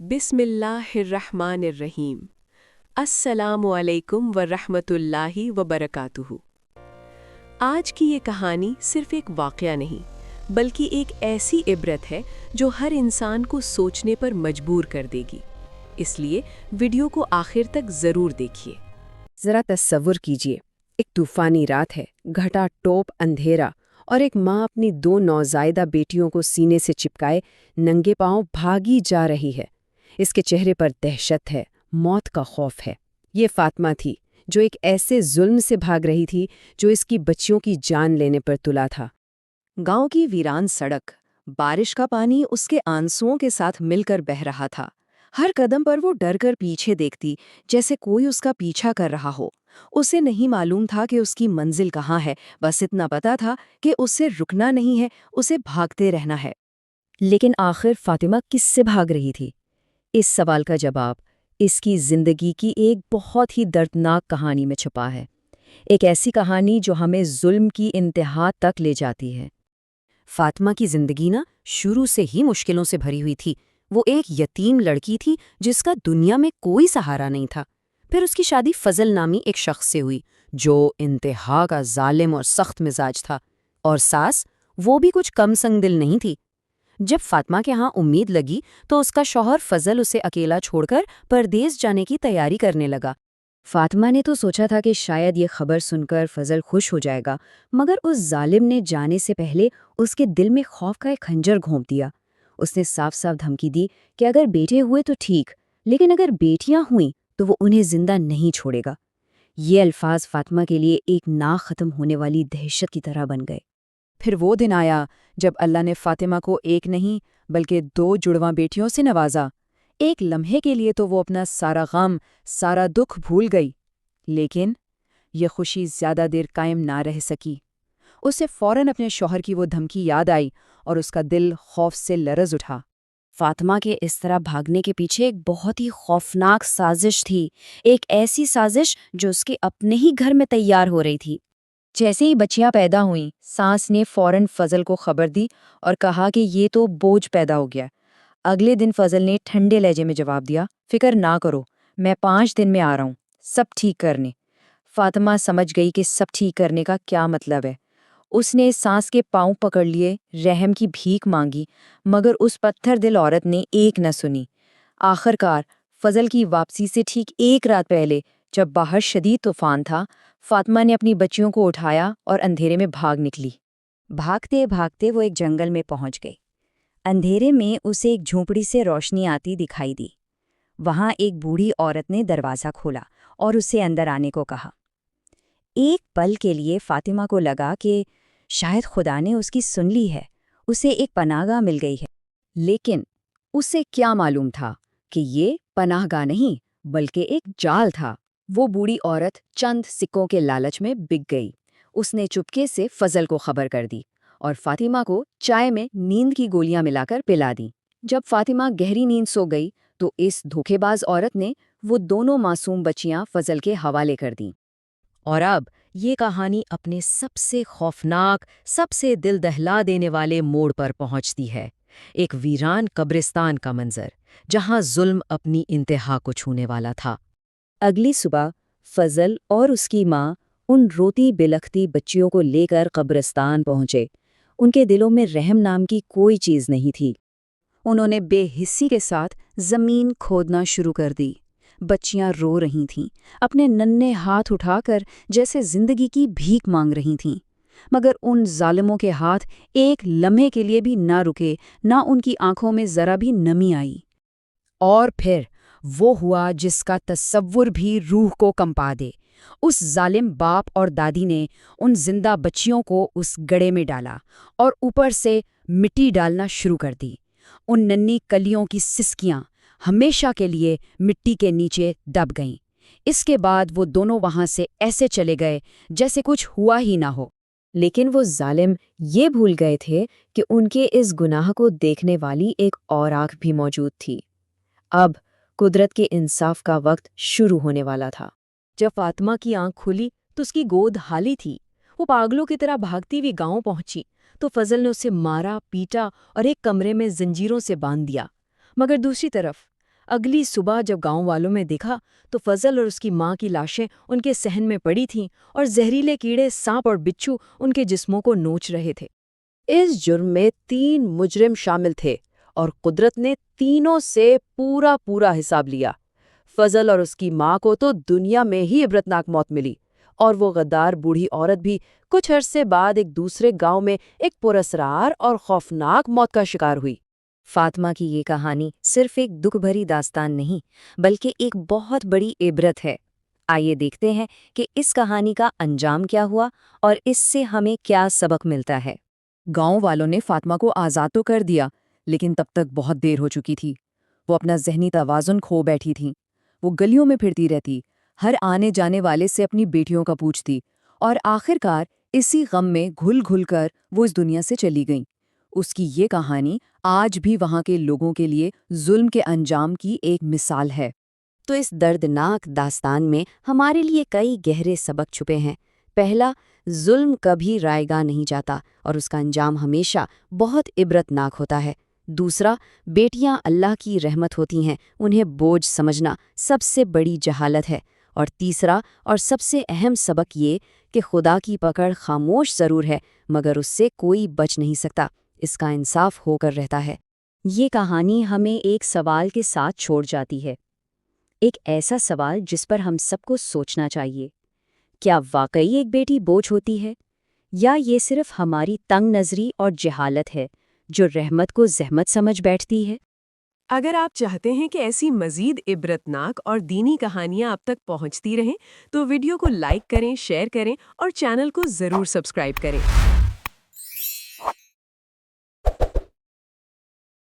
بسم اللہ الرحمن الرحیم۔ السلام علیکم ورحمۃ اللہ وبرکاتہ۔ آج کی یہ کہانی صرف ایک واقعہ نہیں بلکہ ایک ایسی عبرت ہے جو ہر انسان کو سوچنے پر مجبور کر دے گی، اس لیے ویڈیو کو آخر تک ضرور دیکھیے۔ ذرا تصور کیجئے، ایک طوفانی رات ہے، گھٹا ٹوپ اندھیرا، اور ایک ماں اپنی 2 نوزائیدہ بیٹیوں کو سینے سے چپکائے ننگے پاؤں بھاگی جا رہی ہے۔ اس کے چہرے پر دہشت ہے، موت کا خوف ہے۔ یہ فاطمہ تھی جو ایک ایسے ظلم سے بھاگ رہی تھی جو اس کی بچیوں کی جان لینے پر تلا تھا۔ گاؤں کی ویران سڑک، بارش کا پانی اس کے آنسوؤں کے ساتھ مل کر بہہ رہا تھا۔ ہر قدم پر وہ ڈر کر پیچھے دیکھتی، جیسے کوئی اس کا پیچھا کر رہا ہو۔ اسے نہیں معلوم تھا کہ اس کی منزل کہاں ہے، بس اتنا پتا تھا کہ اسے رکنا نہیں ہے، اسے بھاگتے رہنا ہے۔ لیکن آخر فاطمہ کس سے بھاگ رہی تھی؟ اس سوال کا جواب اس کی زندگی کی ایک بہت ہی دردناک کہانی میں چھپا ہے، ایک ایسی کہانی جو ہمیں ظلم کی انتہا تک لے جاتی ہے۔ فاطمہ کی زندگی شروع سے ہی مشکلوں سے بھری ہوئی تھی۔ وہ ایک یتیم لڑکی تھی جس کا دنیا میں کوئی سہارا نہیں تھا۔ پھر اس کی شادی فضل نامی ایک شخص سے ہوئی جو انتہا کا ظالم اور سخت مزاج تھا، اور ساس وہ بھی کچھ کم سنگ دل نہیں تھی۔ جب فاطمہ کے ہاں امید لگی تو اس کا شوہر فضل اسے اکیلا چھوڑ کر پردیس جانے کی تیاری کرنے لگا۔ فاطمہ نے تو سوچا تھا کہ شاید یہ خبر سن کر فضل خوش ہو جائے گا، مگر اس ظالم نے جانے سے پہلے اس کے دل میں خوف کا ایک خنجر گھونپ دیا۔ اس نے صاف صاف دھمکی دی کہ اگر بیٹے ہوئے تو ٹھیک، لیکن اگر بیٹیاں ہوئیں تو وہ انہیں زندہ نہیں چھوڑے گا۔ یہ الفاظ فاطمہ کے لیے ایک نہ ختم ہونے والی دہشت کی طرح بن گئے۔ پھر وہ دن آیا جب اللہ نے فاطمہ کو ایک نہیں بلکہ 2 جڑواں بیٹیوں سے نوازا۔ ایک لمحے کے لیے تو وہ اپنا سارا غم، سارا دکھ بھول گئی، لیکن یہ خوشی زیادہ دیر قائم نہ رہ سکی۔ اسے فوراً اپنے شوہر کی وہ دھمکی یاد آئی اور اس کا دل خوف سے لرز اٹھا۔ فاطمہ کے اس طرح بھاگنے کے پیچھے ایک بہت ہی خوفناک سازش تھی، ایک ایسی سازش جو اس کے اپنے ہی گھر میں تیار ہو رہی تھی۔ جیسے ہی بچیاں پیدا ہوئیں، ساس نے فوراً فضل کو خبر دی اور کہا کہ یہ تو بوجھ پیدا ہو گیا۔ اگلے دن فضل نے ٹھنڈے لہجے میں جواب دیا، فکر نہ کرو، میں 5 دن میں آ رہا ہوں سب ٹھیک کرنے۔ فاطمہ سمجھ گئی کہ سب ٹھیک کرنے کا کیا مطلب ہے۔ اس نے ساس کے پاؤں پکڑ لیے، رحم کی بھیک مانگی، مگر اس پتھر دل عورت نے ایک نہ سنی۔ آخرکار فضل کی واپسی سے ٹھیک 1 رات پہلے، جب باہر شدید طوفان تھا، فاطمہ نے اپنی بچیوں کو اٹھایا اور اندھیرے میں بھاگ نکلی۔ بھاگتے بھاگتے وہ ایک جنگل میں پہنچ گئی۔ اندھیرے میں اسے ایک جھونپڑی سے روشنی آتی دکھائی دی۔ وہاں ایک بوڑھی عورت نے دروازہ کھولا اور اسے اندر آنے کو کہا۔ ایک پل کے لیے فاطمہ کو لگا کہ شاید خدا نے اس کی سن لی ہے، اسے ایک پناہ گاہ مل گئی ہے۔ لیکن اسے کیا معلوم تھا کہ یہ پناہ گاہ نہیں بلکہ ایک جال تھا۔ وہ بوڑھی عورت چند سکوں کے لالچ میں بک گئی۔ اس نے چپکے سے فضل کو خبر کر دی اور فاطمہ کو چائے میں نیند کی گولیاں ملا کر پلا دیں۔ جب فاطمہ گہری نیند سو گئی تو اس دھوکے باز عورت نے وہ دونوں معصوم بچیاں فضل کے حوالے کر دیں۔ اور اب یہ کہانی اپنے سب سے خوفناک، سب سے دل دہلا دینے والے موڑ پر پہنچتی ہے۔ ایک ویران قبرستان کا منظر، جہاں ظلم اپنی انتہا کو چھونے والا تھا۔ اگلی صبح فضل اور اس کی ماں ان روتی بلکھتی بچیوں کو لے کر قبرستان پہنچے۔ ان کے دلوں میں رحم نام کی کوئی چیز نہیں تھی۔ انہوں نے بے حسی کے ساتھ زمین کھودنا شروع کر دی۔ بچیاں رو رہی تھیں، اپنے ننھے ہاتھ اٹھا کر جیسے زندگی کی بھیک مانگ رہی تھیں، مگر ان ظالموں کے ہاتھ ایک لمحے کے لیے بھی نہ رکے، نہ ان کی آنکھوں میں ذرا بھی نمی آئی۔ اور پھر وہ ہوا جس کا تصور بھی روح کو کمپا دے۔ اس ظالم باپ اور دادی نے ان زندہ بچیوں کو اس گڑھے میں ڈالا اور اوپر سے مٹی ڈالنا شروع کر دی۔ ان ننھی کلیوں کی سسکیاں ہمیشہ کے لیے مٹی کے نیچے دب گئیں۔ اس کے بعد وہ دونوں وہاں سے ایسے چلے گئے جیسے کچھ ہوا ہی نہ ہو۔ لیکن وہ ظالم یہ بھول گئے تھے کہ ان کے اس گناہ کو دیکھنے والی ایک اور آنکھ بھی موجود تھی۔ اب قدرت کے انصاف کا وقت شروع ہونے والا تھا۔ جب فاطمہ کی آنکھ کھلی تو اس کی گود خالی تھی۔ وہ پاگلوں کی طرح بھاگتی ہوئی گاؤں پہنچی تو فضل نے اسے مارا، پیٹا اور ایک کمرے میں زنجیروں سے باندھ دیا۔ مگر دوسری طرف اگلی صبح جب گاؤں والوں میں دیکھا تو فضل اور اس کی ماں کی لاشیں ان کے صحن میں پڑی تھیں اور زہریلے کیڑے، سانپ اور بچھو ان کے جسموں کو نوچ رہے تھے۔ اس جرم میں 3 مجرم شامل تھے اور قدرت نے تینوں سے پورا حساب لیا۔ فضل اور اس کی ماں کو تو دنیا میں ہی عبرتناک موت ملی، اور وہ غدار بوڑھی عورت بھی کچھ عرصے بعد ایک دوسرے گاؤں میں ایک پراسرار اور خوفناک موت کا شکار ہوئی۔ فاطمہ کی یہ کہانی صرف ایک دکھ بھری داستان نہیں بلکہ ایک بہت بڑی عبرت ہے۔ آئیے دیکھتے ہیں کہ اس کہانی کا انجام کیا ہوا اور اس سے ہمیں کیا سبق ملتا ہے۔ گاؤں والوں نے فاطمہ کو آزاد تو کر دیا، لیکن تب تک بہت دیر ہو چکی تھی۔ وہ اپنا ذہنی توازن کھو بیٹھی تھیں۔ وہ گلیوں میں پھرتی رہتی، ہر آنے جانے والے سے اپنی بیٹیوں کا پوچھتی، اور آخرکار اسی غم میں گھل گھل کر وہ اس دنیا سے چلی گئیں۔ اس کی یہ کہانی آج بھی وہاں کے لوگوں کے لیے ظلم کے انجام کی ایک مثال ہے۔ تو اس دردناک داستان میں ہمارے لیے کئی گہرے سبق چھپے ہیں۔ پہلا، ظلم کبھی رائے گاہ نہیں جاتا اور اس کا انجام ہمیشہ بہت عبرتناک ہوتا ہے۔ دوسرا، بیٹیاں اللہ کی رحمت ہوتی ہیں، انہیں بوجھ سمجھنا سب سے بڑی جہالت ہے۔ اور تیسرا اور سب سے اہم سبق یہ کہ خدا کی پکڑ خاموش ضرور ہے، مگر اس سے کوئی بچ نہیں سکتا، اس کا انصاف ہو کر رہتا ہے۔ یہ کہانی ہمیں ایک سوال کے ساتھ چھوڑ جاتی ہے، ایک ایسا سوال جس پر ہم سب کو سوچنا چاہیے۔ کیا واقعی ایک بیٹی بوجھ ہوتی ہے، یا یہ صرف ہماری تنگ نظری اور جہالت ہے جو رحمت کو زحمت سمجھ بیٹھتی ہے؟ اگر آپ چاہتے ہیں کہ ایسی مزید عبرتناک اور دینی کہانیاں آپ تک پہنچتی رہیں تو ویڈیو کو لائک کریں، شیئر کریں اور چینل کو ضرور سبسکرائب کریں۔